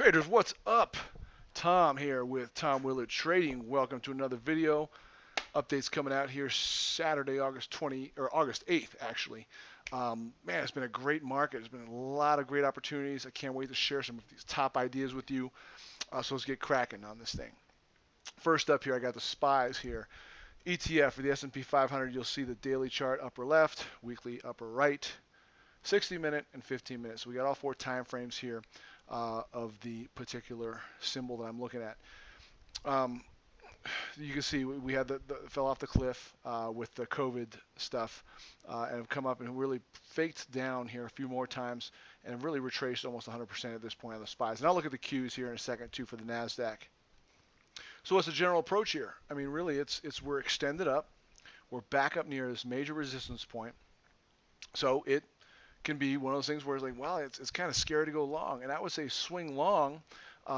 Traders, what's up? Tom here with Tom Willard Trading. Welcome to another video. Updates coming out here Saturday, August 8th, actually. Man, it's been a great market. There's been a lot of great opportunities. I can't wait to share some of these top ideas with you. So let's get cracking on this thing. First up here, I got the Spies here. ETF for the S&P 500. You'll see the daily chart upper left, weekly upper right, 60-minute and 15 minutes. So we got all four time frames here of the particular symbol that I'm looking at. You can see we had the fell off the cliff with the COVID stuff and have come up and really faked down here a few more times and really retraced almost 100% at this point on the Spies. And I'll look at the Qs here in a second too for the NASDAQ. So what's the general approach here? I mean, really, it's we're extended up. We're back up near this major resistance point. So it can be one of those things where it's like, well, it's kind of scary to go long. And I would say swing long.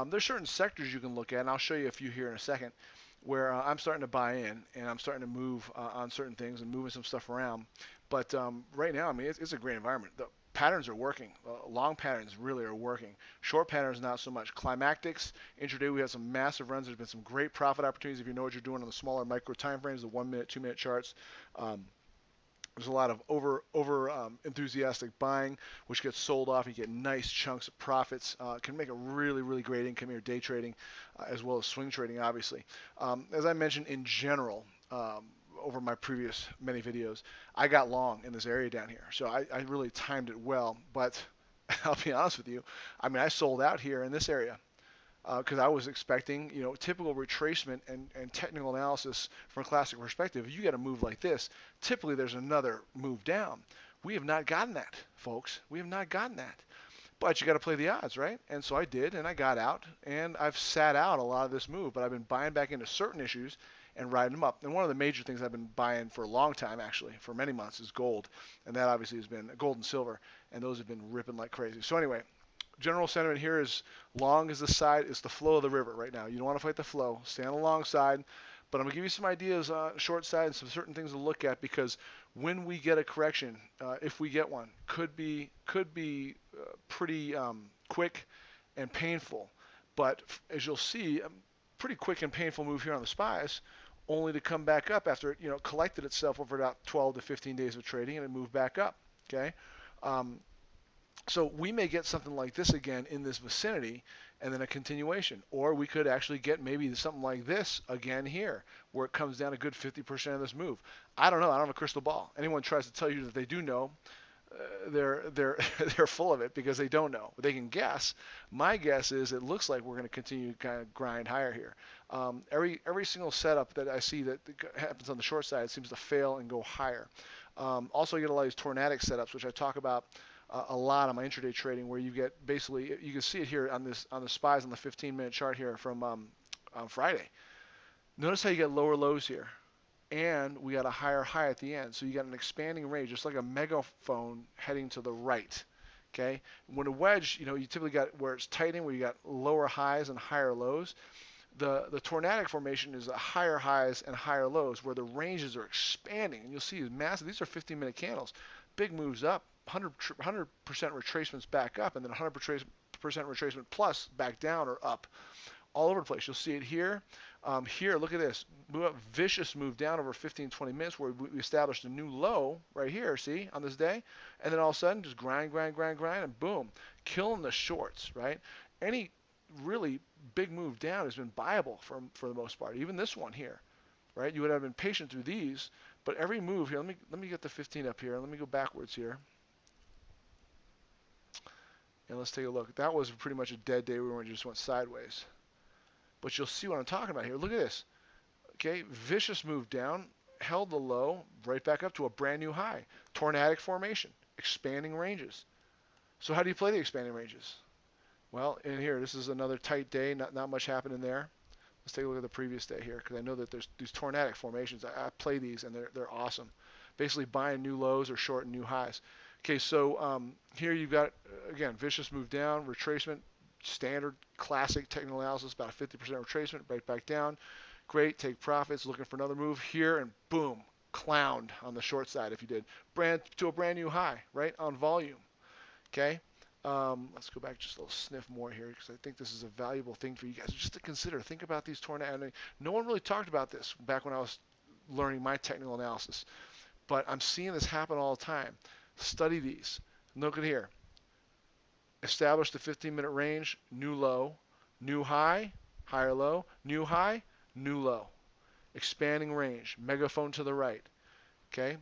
There's certain sectors you can look at, and I'll show you a few here in a second, where I'm starting to buy in and I'm starting to move on certain things and moving some stuff around. But right now, I mean, it's a great environment. The patterns are working. Long patterns really are working. Short patterns, not so much. Climactics, intraday, we had some massive runs. There's been some great profit opportunities if you know what you're doing on the smaller micro time frames, the 1 minute, 2 minute charts. There's a lot of over enthusiastic buying, which gets sold off. You get nice chunks of profits. Can make a really great income here, day trading, as well as swing trading, obviously. As I mentioned in general over my previous many videos, I got long in this area down here, so I really timed it well. But I'll be honest with you, I mean, I sold out here in this area because I was expecting, typical retracement and technical analysis from a classic perspective. If you get a move like this, typically there's another move down. We have not gotten that, folks. We have not gotten that. But you got to play the odds, right? And so I did, and I got out, and I've sat out a lot of this move, but I've been buying back into certain issues and riding them up. And one of the major things I've been buying for a long time, actually, for many months, is gold. And that obviously has been gold and silver, and those have been ripping like crazy. So anyway, general sentiment here is long as the side is the flow of the river right now. You don't want to fight the flow. Stay on the long side. But I'm going to give you some ideas on short side and some certain things to look at, because when we get a correction, if we get one, could be pretty quick and painful. But as you'll see, a pretty quick and painful move here on the Spies, only to come back up after it collected itself over about 12 to 15 days of trading and it moved back up. Okay. So we may get something like this again in this vicinity and then a continuation. Or we could actually get maybe something like this again here, where it comes down a good 50% of this move. I don't know. I don't have a crystal ball. Anyone tries to tell you that they do know, they're they're full of it, because they don't know. They can guess. My guess is it looks like we're going to continue to kind of grind higher here. Every single setup that I see that happens on the short side seems to fail and go higher. Also, you get a lot of these tornadic setups, which I talk about a lot on my intraday trading, where you get basically, you can see it here on the Spies on the 15-minute chart here from on Friday. Notice how you get lower lows here, and we got a higher high at the end. So you got an expanding range, just like a megaphone heading to the right. Okay, when a wedge, you typically got where it's tightening, where you got lower highs and higher lows. The tornadic formation is a higher highs and higher lows, where the ranges are expanding, and you'll see these massive. These are 15-minute candles, big moves up. 100% retracements back up, and then 100% retracement plus back down or up, all over the place. You'll see it here. Here, look at this. Vicious move down over 15, 20 minutes, where we established a new low right here, see, on this day. And then all of a sudden, just grind, and boom, killing the shorts, right? Any really big move down has been buyable for the most part. Even this one here, right? You would have been patient through these, but every move here, let me get the 15 up here. Let me go backwards here. And let's take a look. That was pretty much a dead day where we just went sideways. But you'll see what I'm talking about here. Look at this. Okay, vicious move down, held the low, right back up to a brand new high. Tornadic formation, expanding ranges. So how do you play the expanding ranges? Well, in here, this is another tight day. Not much happening there. Let's take a look at the previous day here, because I know that there's these tornadic formations. I play these, and they're awesome. Basically buying new lows or shorting new highs. Okay, so here you've got, again, vicious move down, retracement, standard, classic technical analysis, about a 50% retracement, right back down. Great, take profits, looking for another move here, and boom, clowned on the short side if you did. To a brand new high, right, on volume. Okay, Let's go back just a little sniff more here because I think this is a valuable thing for you guys just to consider. Think about these tornadoes. No one really talked about this back when I was learning my technical analysis, but I'm seeing this happen all the time. Study these. Look at here. Establish the 15-minute range, new low, new high, higher low, new high, new low. Expanding range, megaphone to the right. Okay,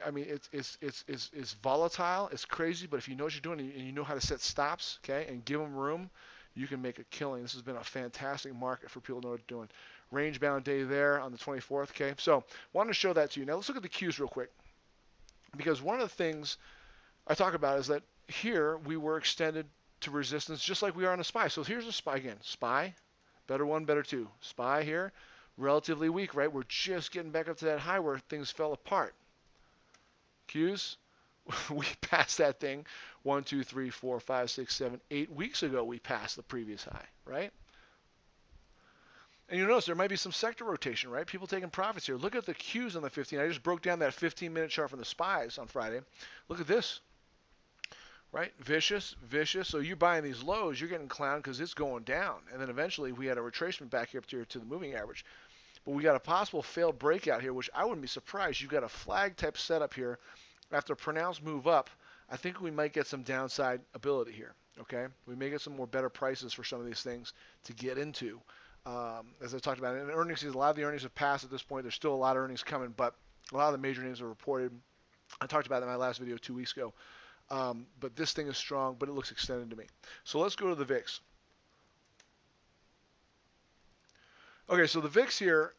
I mean, it's volatile, it's crazy, but if you know what you're doing and you know how to set stops, okay, and give them room, you can make a killing. This has been a fantastic market for people to know what they're doing. Range bound day there on the 24th, okay. So, wanted to show that to you. Now, let's look at the cues real quick, because one of the things I talk about is that here we were extended to resistance just like we are on a SPY. So here's a SPY again. SPY, better one, better two. SPY here, relatively weak, right? We're just getting back up to that high where things fell apart. Qs, we passed that thing 1, 2, 3, 4, 5, 6, 7, 8 weeks ago. We passed the previous high, right? And you notice there might be some sector rotation, right? People taking profits here. Look at the Qs on the 15. I just broke down that 15-minute chart from the SPYs on Friday. Look at this, right? Vicious, vicious. So you're buying these lows, you're getting clowned because it's going down. And then eventually we had a retracement back here to the moving average. But we got a possible failed breakout here, which I wouldn't be surprised. You've got a flag type setup here. After a pronounced move up, I think we might get some downside ability here. Okay, we may get some more better prices for some of these things to get into. As I talked about, in earnings season, a lot of the earnings have passed at this point. There's still a lot of earnings coming, but a lot of the major names are reported. I talked about that in my last video 2 weeks ago. But this thing is strong, but it looks extended to me. So let's go to the VIX. Okay, so the VIX here,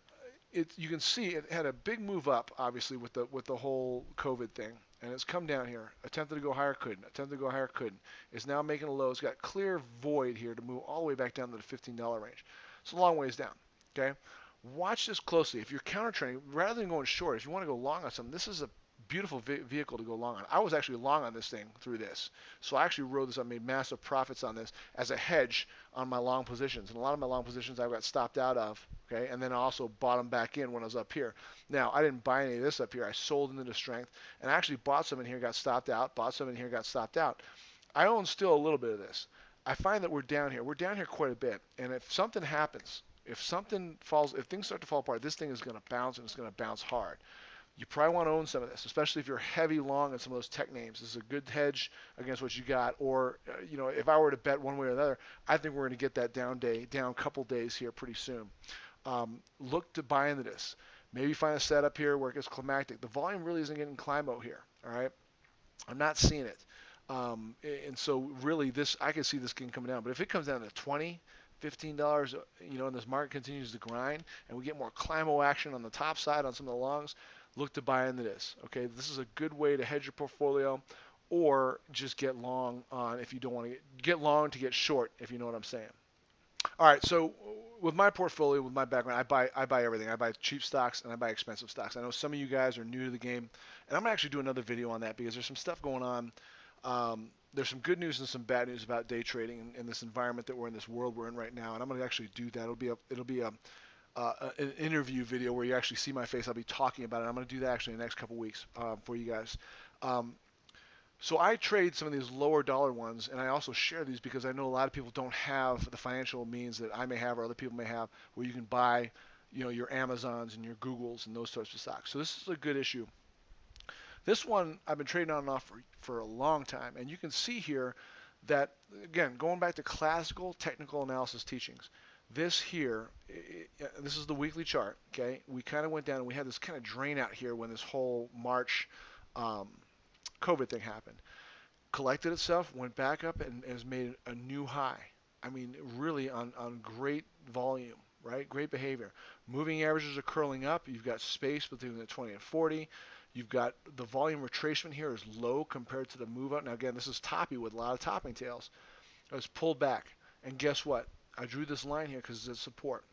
you can see it had a big move up, obviously, with the whole COVID thing, and it's come down here. Attempted to go higher, couldn't. Attempted to go higher, couldn't. It's now making a low. It's got clear void here to move all the way back down to the $15 range. It's a long ways down. Okay, watch this closely. If you're counter trading, rather than going short, if you want to go long on something, this is a beautiful vehicle to go long on. I was actually long on this thing through this. So I actually rode this. I made massive profits on this as a hedge on my long positions. And a lot of my long positions I got stopped out of. Okay, and then I also bought them back in when I was up here. Now, I didn't buy any of this up here. I sold into the strength. And I actually bought some in here, got stopped out. Bought some in here, got stopped out. I own still a little bit of this. I find that we're down here. We're down here quite a bit. And if something happens, if something falls, if things start to fall apart, this thing is going to bounce, and it's going to bounce hard. You probably want to own some of this, especially if you're heavy long on some of those tech names. This is a good hedge against what you got. Or, if I were to bet one way or the other, I think we're going to get that down a couple days here pretty soon. Look to buy into this. Maybe find a setup here where it gets climactic. The volume really isn't getting climo here. All right, I'm not seeing it. And so really, I can see this thing coming down. But if it comes down to $20, $15, and this market continues to grind, and we get more climo action on the top side on some of the longs, look to buy into this. Okay, this is a good way to hedge your portfolio, or just get long on if you don't want to get long to get short, if you know what I'm saying. All right, so with my portfolio, with my background, I buy everything. I buy cheap stocks and I buy expensive stocks. I know some of you guys are new to the game, and I'm gonna actually do another video on that because there's some stuff going on. There's some good news and some bad news about day trading in this environment that we're in, this world we're in right now, and I'm gonna actually do that. It'll be an interview video where you actually see my face. I'll be talking about it. I'm going to do that actually in the next couple weeks for you guys. So I trade some of these lower dollar ones, and I also share these because I know a lot of people don't have the financial means that I may have or other people may have where you can buy, your Amazons and your Googles and those sorts of stocks. So this is a good issue. This one I've been trading on and off for a long time, and you can see here that, again, going back to classical technical analysis teachings, this here, this is the weekly chart, okay? We kind of went down and we had this kind of drain out here when this whole March COVID thing happened. Collected itself, went back up, and has made a new high. I mean, really on great volume, right? Great behavior. Moving averages are curling up. You've got space between the 20 and 40. You've got the volume retracement here is low compared to the move up. Now, again, this is toppy with a lot of topping tails. It was pulled back. And guess what? I drew this line here because it's support.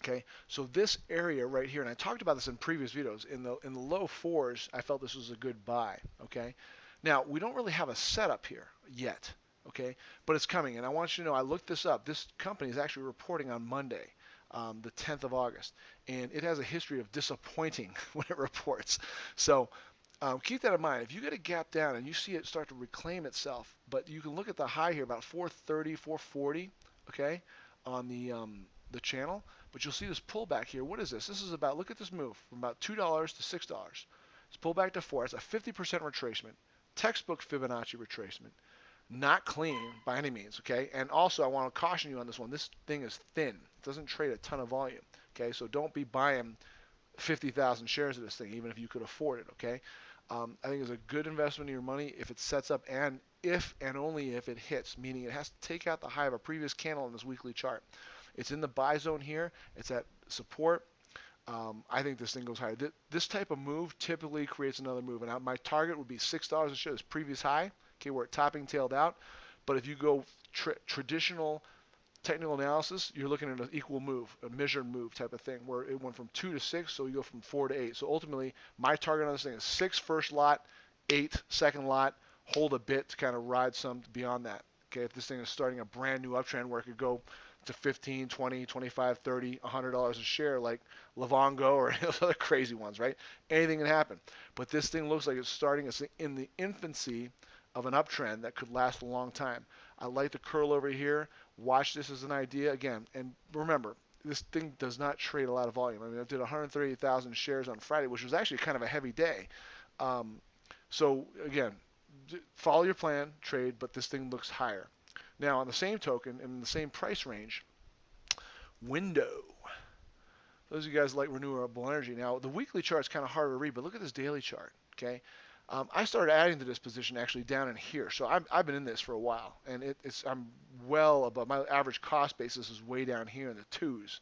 Okay, so this area right here, and I talked about this in previous videos, in the low fours, I felt this was a good buy. Okay, now we don't really have a setup here yet. Okay, but it's coming, and I want you to know I looked this up. This company is actually reporting on Monday, the 10th of August, and it has a history of disappointing when it reports. So Keep that in mind. If you get a gap down and you see it start to reclaim itself, but you can look at the high here about 430, 440, okay, on the channel. But you'll see this pullback here. What is this? This is about, look at this move from about $2 to $6. It's pulled back to 4. It's a 50% retracement, textbook Fibonacci retracement. Not clean by any means, okay? And also, I want to caution you on this one. This thing is thin. It doesn't trade a ton of volume, okay? So don't be buying 50,000 shares of this thing, even if you could afford it, okay? I think it's a good investment of your money if it sets up and if and only if it hits, meaning it has to take out the high of a previous candle in this weekly chart. It's in the buy zone here. It's at support. I think this thing goes higher. This type of move typically creates another move, and my target would be $6 a share, this previous high, okay, where it topping tailed out. But if you go traditional technical analysis, you're looking at an equal move, a measured move type of thing, where it went from 2 to 6, so you go from 4 to 8. So ultimately, my target on this thing is 6 first lot, 8 second lot, hold a bit to kind of ride some beyond that. Okay, if this thing is starting a brand new uptrend where it could go to 15, 20, 25, 30, $100 a share like Livongo or those other crazy ones, right? Anything can happen. But this thing looks like it's starting in the infancy of an uptrend that could last a long time. I like the curl over here. Watch this as an idea again. And remember, this thing does not trade a lot of volume. I mean, I did 138,000 shares on Friday, which was actually kind of a heavy day. So again, follow your plan, trade, but this thing looks higher. Now, on the same token, in the same price range, window. Those of you guys like renewable energy. Now, the weekly chart's kind of harder to read, but look at this daily chart, okay? I started adding to this position actually down in here. So I've been in this for a while, and I'm well above. My average cost basis is way down here in the 2s.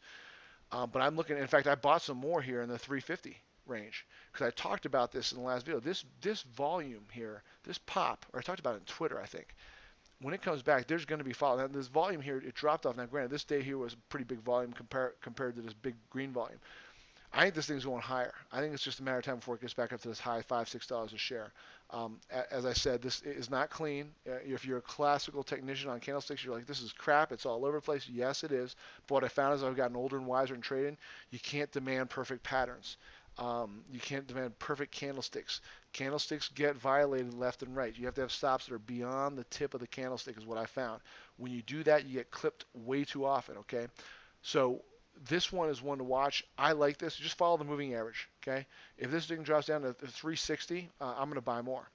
But I'm looking, in fact, I bought some more here in the 350 range because I talked about this in the last video. This volume here, this pop, or I talked about it on Twitter, I think. When it comes back, there's going to be follow. Now, this volume here, it dropped off. Now, granted, this day here was a pretty big volume compared to this big green volume. I think this thing's going higher. I think it's just a matter of time before it gets back up to this high $5, $6 a share. As I said, this is not clean. If you're a classical technician on candlesticks, you're like, this is crap. It's all over the place. Yes, it is. But what I found as I've gotten older and wiser in trading, you can't demand perfect patterns. You can't demand perfect candlesticks. Candlesticks get violated left and right. You have to have stops that are beyond the tip of the candlestick is what I found. When you do that, you get clipped way too often, okay? So this one is one to watch. I like this. Just follow the moving average, okay? If this thing drops down to 360, I'm going to buy more.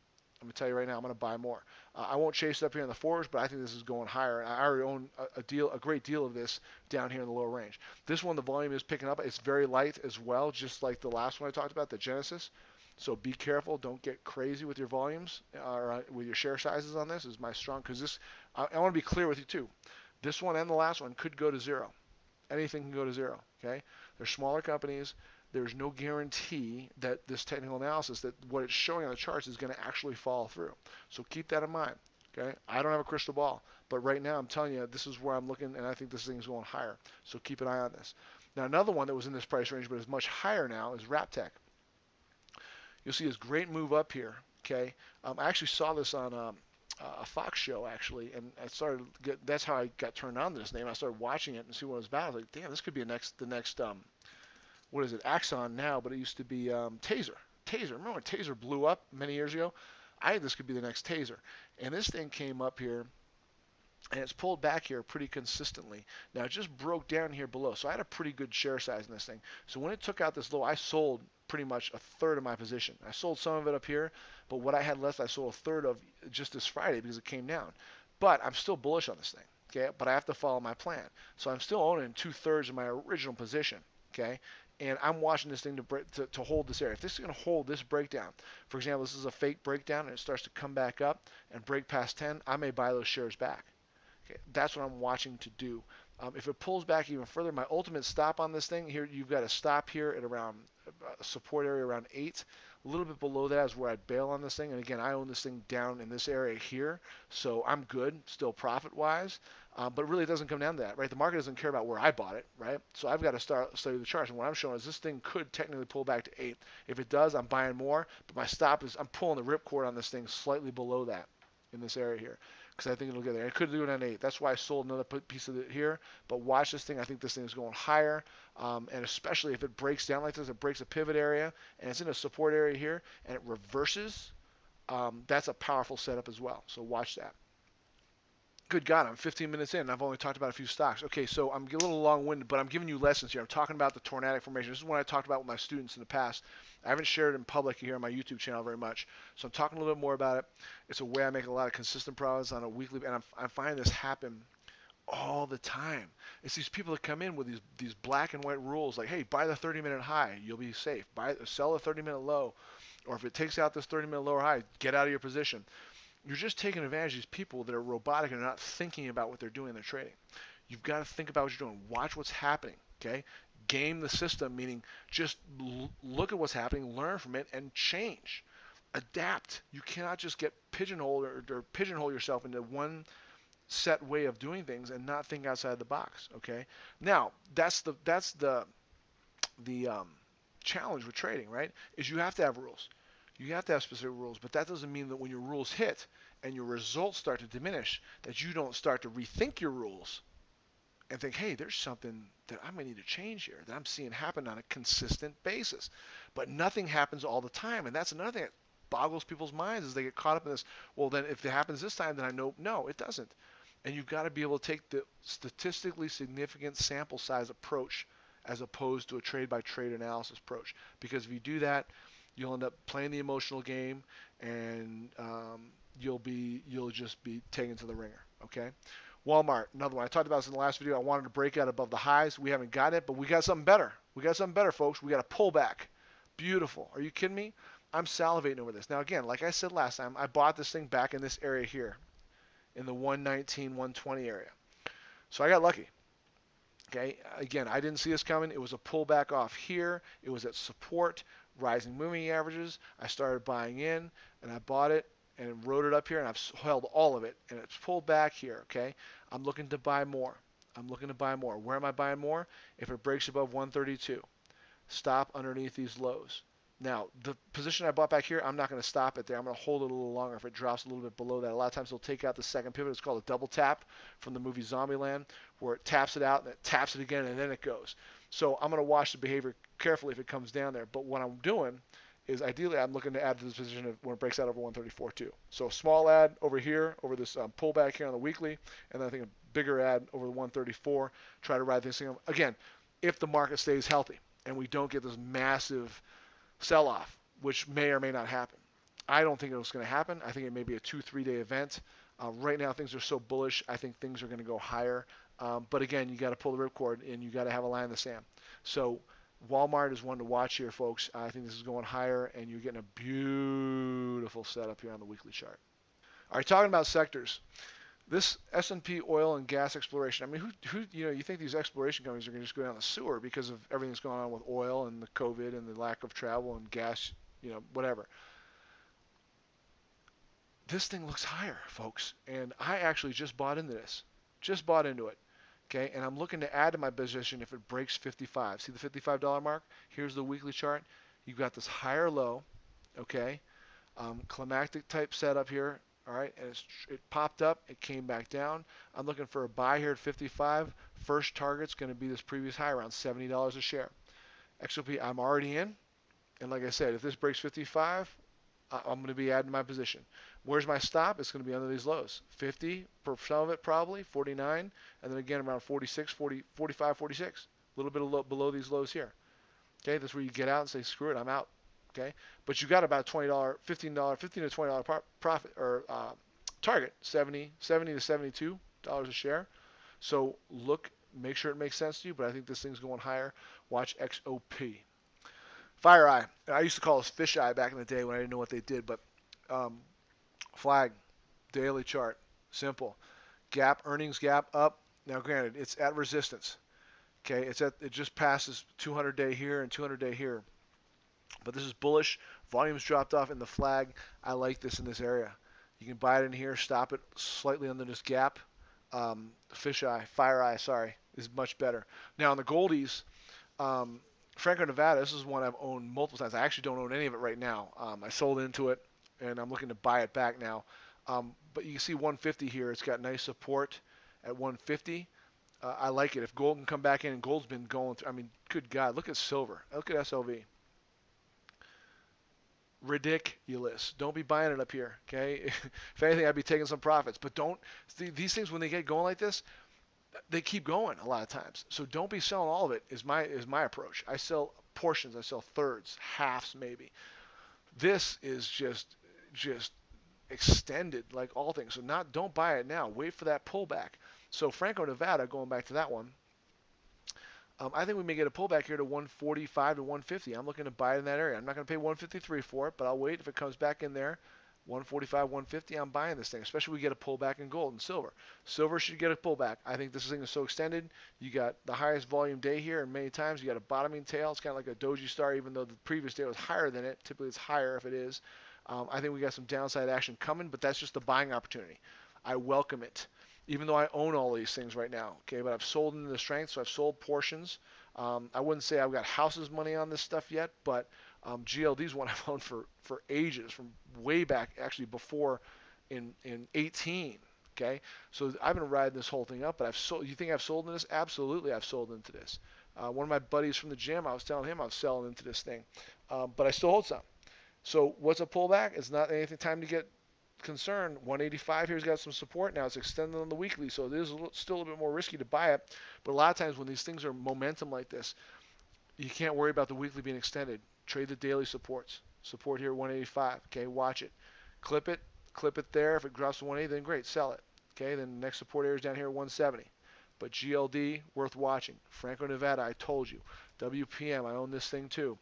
I'm going to tell you right now, I'm going to buy more. I won't chase it up here in the 4s, but I think this is going higher. I already own a great deal of this down here in the lower range. This one, the volume is picking up. It's very light as well, just like the last one I talked about, the Genesis. So be careful. Don't get crazy with your volumes or with your share sizes on this. Is my strong, because this, I want to be clear with you too. This one and the last one could go to 0. Anything can go to 0, okay? They're smaller companies. There's no guarantee that this technical analysis, that what it's showing on the charts is going to actually follow through. So keep that in mind, okay? I don't have a crystal ball, but right now I'm telling you this is where I'm looking, and I think this thing's going higher. So keep an eye on this. Now, another one that was in this price range but is much higher now is Raptech. You'll see this great move up here, okay? I actually saw this on a Fox show, actually, and I started that's how I got turned on to this name. I started watching it and see what it was about. I was like, damn, this could be the next what is it, Axon now, but it used to be Taser. Remember when Taser blew up many years ago? I think this could be the next Taser. And this thing came up here, and it's pulled back here pretty consistently. Now, it just broke down here below, so I had a pretty good share size in this thing. So when it took out this low, I sold pretty much a third of my position. I sold some of it up here, but what I had left, I sold a third of just this Friday because it came down. But I'm still bullish on this thing, okay? But I have to follow my plan. So I'm still owning 2/3 of my original position, okay? And I'm watching this thing to hold this area. If this is going to hold this breakdown, for example, this is a fake breakdown and it starts to come back up and break past 10, I may buy those shares back. Okay, that's what I'm watching to do. If it pulls back even further, my ultimate stop on this thing here, you've got to stop here at around support area around 8. A little bit below that is where I'd bail on this thing. And again, I own this thing down in this area here, so I'm good, still profit-wise. But really, it doesn't come down to that, right? The market doesn't care about where I bought it, right? So I've got to start study the charts. And what I'm showing is this thing could technically pull back to 8. If it does, I'm buying more. But my stop is I'm pulling the ripcord on this thing slightly below that. in this area here because I think it'll get there. It could do it on 8. That's why I sold another piece of it here. But watch this thing. I think this thing is going higher, and especially if it breaks down like this, it breaks a pivot area, and it's in a support area here, and it reverses. That's a powerful setup as well. So watch that. Good God, I'm 15 minutes in. And I've only talked about a few stocks. Okay, so I'm a little long-winded, but I'm giving you lessons here. I'm talking about the tornadic formation. This is what I talked about with my students in the past. I haven't shared it in public here on my YouTube channel very much, so I'm talking a little bit more about it. It's a way I make a lot of consistent progress on a weekly, and I'm finding this happen all the time. It's these people that come in with these black and white rules, like, hey, buy the 30-minute high, you'll be safe. Sell the 30-minute low, or if it takes out this 30-minute lower high, get out of your position. You're just taking advantage of these people that are robotic and are not thinking about what they're doing in their trading. You've got to think about what you're doing. Watch what's happening, okay? Game the system, meaning just look at what's happening, learn from it, and change. Adapt. You cannot just get pigeonholed or pigeonhole yourself into one set way of doing things and not think outside the box, okay? Now, that's the challenge with trading, right? Is you have to have rules. You have to have specific rules, but that doesn't mean that when your rules hit and your results start to diminish, that you don't start to rethink your rules and think, hey, there's something that I might need to change here that I'm seeing happen on a consistent basis. But nothing happens all the time, and that's another thing that boggles people's minds is they get caught up in this, well, then if it happens this time, then I know. No, it doesn't. And you've got to be able to take the statistically significant sample size approach as opposed to a trade-by-trade analysis approach. Because if you do that, you'll end up playing the emotional game, and you'll just be taken to the ringer. Okay. Walmart, another one. I talked about this in the last video. I wanted to break out above the highs. We haven't got it, but we got something better. We got something better, folks. We got a pullback. Beautiful. Are you kidding me? I'm salivating over this. Now, again, like I said last time, I bought this thing back in this area here, in the 119, 120 area. So I got lucky. Okay. Again, I didn't see this coming. It was a pullback off here. It was at support. Rising moving averages. I started buying in, and I bought it and wrote it up here, and I've held all of it, and it's pulled back here. Okay, I'm looking to buy more. I'm looking to buy more. Where am I buying more? If it breaks above 132, stop underneath these lows. Now, the position I bought back here, I'm not going to stop it there. I'm going to hold it a little longer if it drops a little bit below that. A lot of times it'll take out the second pivot. It's called a double tap from the movie Zombieland, where it taps it out and it taps it again and then it goes. So I'm going to watch the behavior carefully if it comes down there. But what I'm doing is ideally I'm looking to add to this position when it breaks out over 134 too. So a small add over here, over this pullback here on the weekly, and then I think a bigger add over the 134. Try to ride this thing. Again, if the market stays healthy and we don't get this massive sell-off, which may or may not happen. I don't think it's going to happen. I think it may be a 2-3 day event. Right now things are so bullish. I think things are going to go higher. But again, you got to pull the ripcord and you got to have a line in the sand. So Walmart is one to watch here, folks. I think this is going higher, and you're getting a beautiful setup here on the weekly chart. All right, talking about sectors. This S&P oil and gas exploration. I mean, who you think these exploration companies are going to just go down the sewer because of everything that's going on with oil and the COVID and the lack of travel and gas, whatever. This thing looks higher, folks, and I actually just bought into this. Just bought into it. Okay, and I'm looking to add to my position if it breaks 55. See the $55 mark? Here's the weekly chart. You've got this higher low, okay, climactic type setup here. All right, and it popped up, it came back down. I'm looking for a buy here at 55. First target's going to be this previous high around $70 a share. XOP, I'm already in, and like I said, if this breaks 55, I'm going to be adding my position. Where's my stop? It's going to be under these lows. 50 for some of it probably, 49, and then again around 46, 40, 45, 46. A little bit below these lows here. Okay, that's where you get out and say, screw it, I'm out. Okay, but you got about $20, $15 to $20 profit or target, 70 to $72 a share. So make sure it makes sense to you. But I think this thing's going higher. Watch XOP. Fire Eye. I used to call this Fish Eye back in the day when I didn't know what they did. But flag, daily chart, simple. Gap, earnings gap up. Now, granted, it's at resistance. Okay, it just passes 200-day here and 200-day here. But this is bullish. Volume's dropped off in the flag. I like this in this area. You can buy it in here, stop it slightly under this gap. Fire Eye, sorry, is much better. Now on the Goldies, Franco Nevada, this is one I've owned multiple times. I actually don't own any of it right now. I sold into it, and I'm looking to buy it back now. But you can see 150 here. It's got nice support at 150. I like it. If gold can come back in, and gold's been going through, I mean, good God, look at silver. Look at SLV. Ridiculous. Don't be buying it up here, okay? If anything, I'd be taking some profits. But don't, these things, when they get going like this, they keep going a lot of times. So don't be selling all of it is my approach. I sell portions. I sell thirds, halves maybe. This is just extended like all things. So don't buy it now. Wait for that pullback. So Franco, Nevada, going back to that one, I think we may get a pullback here to 145 to 150. I'm looking to buy it in that area. I'm not going to pay 153 for it, but I'll wait. If it comes back in there, 145, 150, I'm buying this thing, especially if we get a pullback in gold and silver. Silver should get a pullback. I think this thing is so extended. You got the highest volume day here, and many times you got a bottoming tail. It's kind of like a doji star, even though the previous day was higher than it. Typically, it's higher if it is. I think we got some downside action coming, but that's just a buying opportunity. I welcome it, even though I own all these things right now. Okay, but I've sold into the strength, so I've sold portions. I wouldn't say I've got house's money on this stuff yet, but GLD is one I've owned for ages, from way back, actually before in 18. Okay, so I've been riding this whole thing up, but I've sold. You think I've sold into this? Absolutely, I've sold into this. One of my buddies from the gym, I was telling him I was selling into this thing, but I still hold some. So what's a pullback? It's not anything time to get concerned. 185 here's got some support now. It's extended on the weekly, so it is still a little bit more risky to buy it. But a lot of times when these things are momentum like this, you can't worry about the weekly being extended. Trade the daily supports. Support here 185. Okay, watch it. Clip it there. If it drops to 180, then great, sell it. Okay, then the next support area is down here at 170. But GLD, worth watching. Franco, Nevada, I told you. WPM, I own this thing too.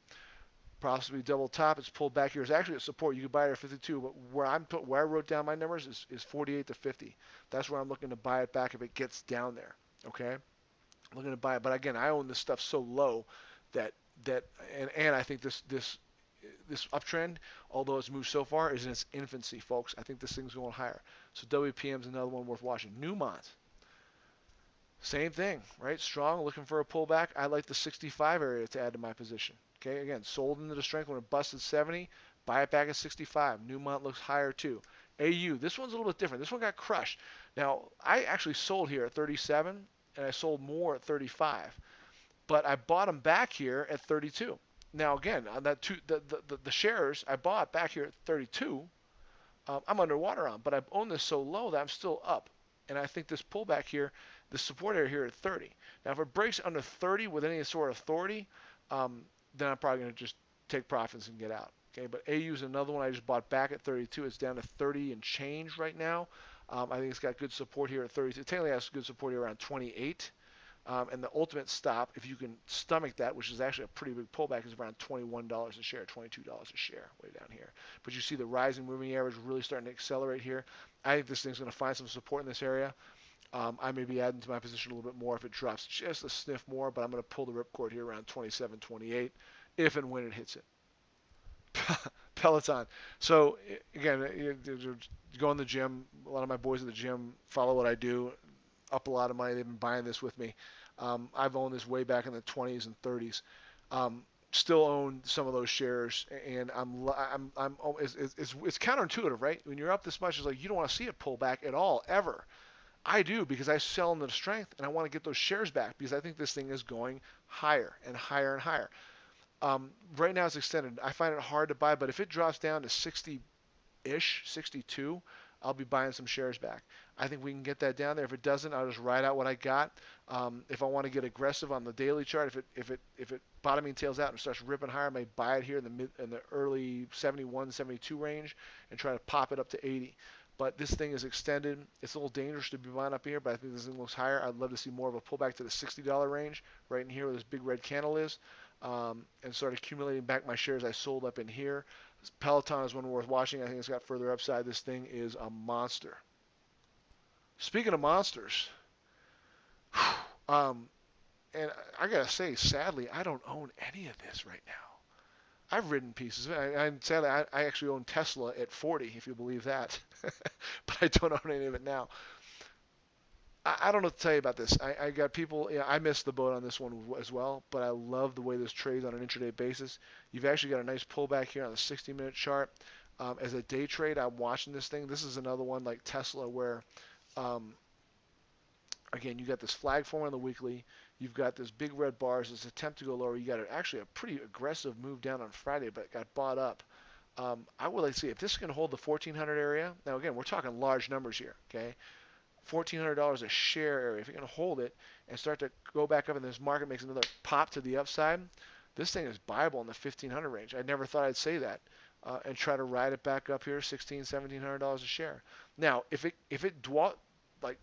Possibly double top. It's pulled back here. It's actually a support. You could buy it at 52, but where I wrote down my numbers is 48 to 50. That's where I'm looking to buy it back if it gets down there. Okay, I'm looking to buy it, but again, I own this stuff so low that and I think this uptrend, although it's moved so far, is in its infancy, folks. I think this thing's going higher. So WPM is another one worth watching. Newmont, same thing, right? Strong, looking for a pullback. I like the 65 area to add to my position. Okay, again, sold into the strength when it busted 70, buy it back at 65. Newmont looks higher too. AU, this one's a little bit different. This one got crushed. Now, I actually sold here at 37, and I sold more at 35, but I bought them back here at 32. Now, again, on that the shares I bought back here at 32, I'm underwater on, but I've owned this so low that I'm still up. And I think this pullback here, the support area here at 30. Now, if it breaks under 30 with any sort of authority, then I'm probably going to just take profits and get out. Okay, but AU is another one I just bought back at 32. It's down to 30 and change right now. I think it's got good support here at 32. It technically has good support here around 28. And the ultimate stop, if you can stomach that, which is actually a pretty big pullback, is around $21 a share, $22 a share, way down here. But you see the rising moving average really starting to accelerate here. I think this thing's going to find some support in this area. I may be adding to my position a little bit more if it drops just a sniff more, but I'm going to pull the ripcord here around 27, 28, if and when it hits it. Peloton. So again, you go in the gym. A lot of my boys at the gym follow what I do. Up a lot of money. They've been buying this with me. I've owned this way back in the 20s and 30s. Still own some of those shares, and it's counterintuitive, right? When you're up this much, it's like you don't want to see it pull back at all, ever. I do, because I sell into the strength, and I want to get those shares back because I think this thing is going higher and higher and higher. Right now it's extended. I find it hard to buy, but if it drops down to 60-ish, 62, I'll be buying some shares back. I think we can get that down there. If it doesn't, I'll just ride out what I got. If I want to get aggressive on the daily chart, if it bottoming tails out and starts ripping higher, I may buy it here in the early 71, 72 range and try to pop it up to 80. But this thing is extended. It's a little dangerous to be buying up here, but I think this thing looks higher. I'd love to see more of a pullback to the $60 range, right in here where this big red candle is, and start accumulating back my shares I sold up in here. Peloton is one worth watching. I think it's got further upside. This thing is a monster. Speaking of monsters, and I gotta say, sadly, I don't own any of this right now. I've ridden pieces. Sadly, I actually own Tesla at 40, if you believe that, but I don't own any of it now. I don't know what to tell you about this. I got people, I missed the boat on this one as well, but I love the way this trades on an intraday basis. You've actually got a nice pullback here on the 60-minute chart. As a day trade, I'm watching this thing. This is another one like Tesla where, um, again, you got this flag form on the weekly. You've got this big red bars, this attempt to go lower. You got actually a pretty aggressive move down on Friday, but it got bought up. I would like to see if this is going to hold the 1400 area. Now, again, we're talking large numbers here, okay? $1,400 a share area. If you're going to hold it and start to go back up and this market makes another pop to the upside, this thing is buyable in the 1,500 range. I never thought I'd say that. And try to ride it back up here, $1,700 a share. Now, if it like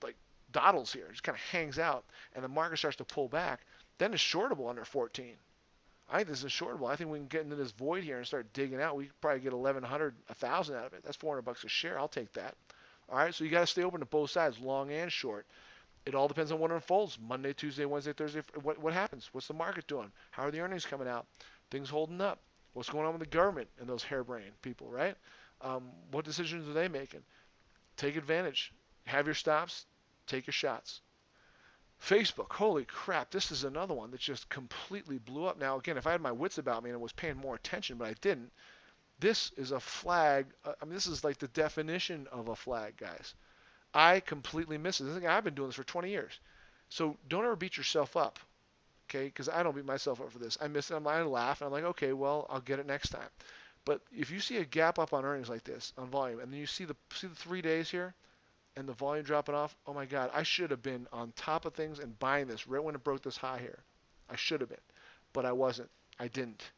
like dawdles here, just kind of hangs out, and the market starts to pull back, then it's shortable under 14. I think this is shortable. I think we can get into this void here and start digging out. We could probably get 1,100, 1,000 out of it. That's $400 a share. I'll take that. All right, so you got to stay open to both sides, long and short. It all depends on what unfolds. Monday, Tuesday, Wednesday, Thursday. What happens? What's the market doing? How are the earnings coming out? Things holding up? What's going on with the government and those harebrained people, right? What decisions are they making? Take advantage. Have your stops. Take your shots. Facebook, holy crap, this is another one that just completely blew up. Now, again, if I had my wits about me and was paying more attention, but I didn't, this is a flag. I mean, this is like the definition of a flag, guys. I completely miss it. I've been doing this for 20 years. So don't ever beat yourself up, okay? Because I don't beat myself up for this. I miss it. I laugh, and I'm like, okay, well, I'll get it next time. But if you see a gap up on earnings like this, on volume, and then you see the 3 days here, and the volume dropping off, oh my God, I should have been on top of things and buying this right when it broke this high here. I should have been, but I wasn't. I didn't.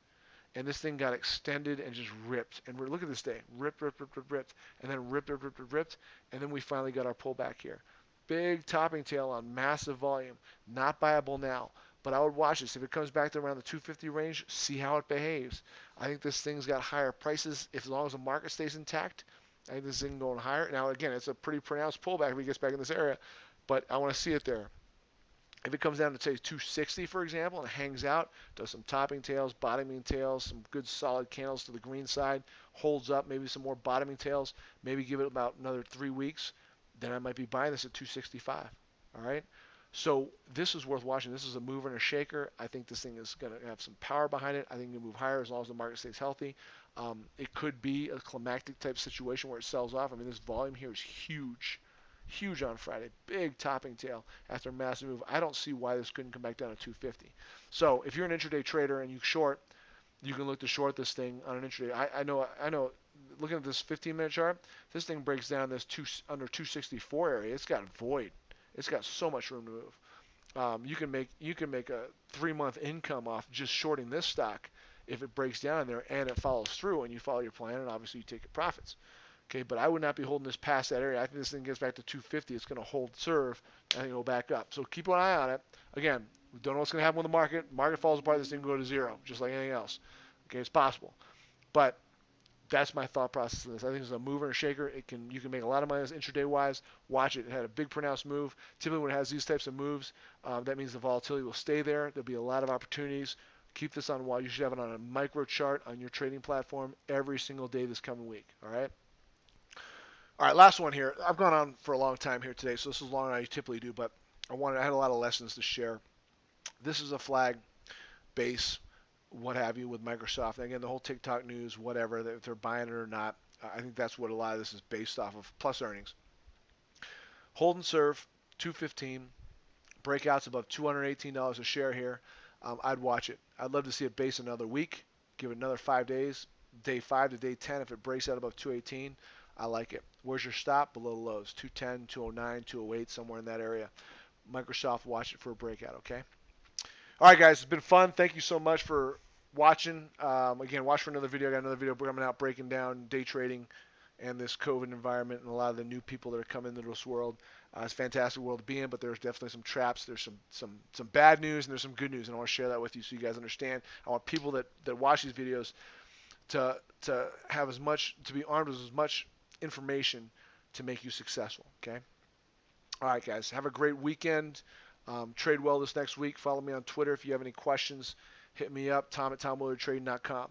And this thing got extended and just ripped. And look at this day. Ripped, ripped, ripped, ripped, ripped. And then ripped, ripped, ripped, ripped, ripped. And then we finally got our pullback here. Big topping tail on massive volume. Not buyable now. But I would watch this. If it comes back to around the 250 range, see how it behaves. I think this thing's got higher prices as long as the market stays intact. I think this thing going higher. Now, again, it's a pretty pronounced pullback if it gets back in this area. But I want to see it there. If it comes down to, say, 260, for example, and hangs out, does some topping tails, bottoming tails, some good solid candles to the green side, holds up, maybe some more bottoming tails, maybe give it about another 3 weeks, then I might be buying this at 265. All right? So this is worth watching. This is a mover and a shaker. I think this thing is going to have some power behind it. I think it'll move higher as long as the market stays healthy. It could be a climactic type situation where it sells off. I mean, this volume here is huge. Huge on Friday. Big topping tail after a massive move. I don't see why this couldn't come back down to 250. So if you're an intraday trader and you short, you can look to short this thing on an intraday. I know. Looking at this 15-minute chart, this thing breaks down this under 264 area. It's got void. It's got so much room to move. You can make a 3-month income off just shorting this stock if it breaks down in there and it follows through and you follow your plan and obviously you take your profits. Okay, but I would not be holding this past that area. I think this thing gets back to 250. It's going to hold serve and it'll go back up. So keep an eye on it. Again, we don't know what's going to happen with the market. Market falls apart, this thing will go to zero, just like anything else. Okay, it's possible. But that's my thought process in this. I think it's a mover and a shaker. You can make a lot of money as intraday wise. Watch it. It had a big pronounced move. Typically when it has these types of moves, that means the volatility will stay there. There'll be a lot of opportunities. Keep this on while you should have it on a micro chart on your trading platform every single day this coming week. All right. All right, last one here. I've gone on for a long time here today, so this is longer than I typically do, but I had a lot of lessons to share. This is a flag base, what have you, with Microsoft. And again, the whole TikTok news, whatever, if they're buying it or not, I think that's what a lot of this is based off of, plus earnings. Hold and serve, 215. Breakouts above $218 a share here. I'd watch it. I'd love to see it base another week. Give it another 5 days. Day 5 to day 10, if it breaks out above 218, I like it. Where's your stop? Below the lows. 210, 209, 208, somewhere in that area. Microsoft, watch it for a breakout, okay? All right, guys, it's been fun. Thank you so much for watching. Again, watch for another video. I got another video coming out breaking down day trading and this COVID environment and a lot of the new people that are coming into this world. It's a fantastic world to be in, but there's definitely some traps. There's some bad news and there's some good news, and I want to share that with you so you guys understand. I want people that watch these videos to have to be armed with as much information to make you successful, okay? All right, guys, have a great weekend. Trade well this next week. Follow me on Twitter if you have any questions. Hit me up, tom@tomwillardtrading.com.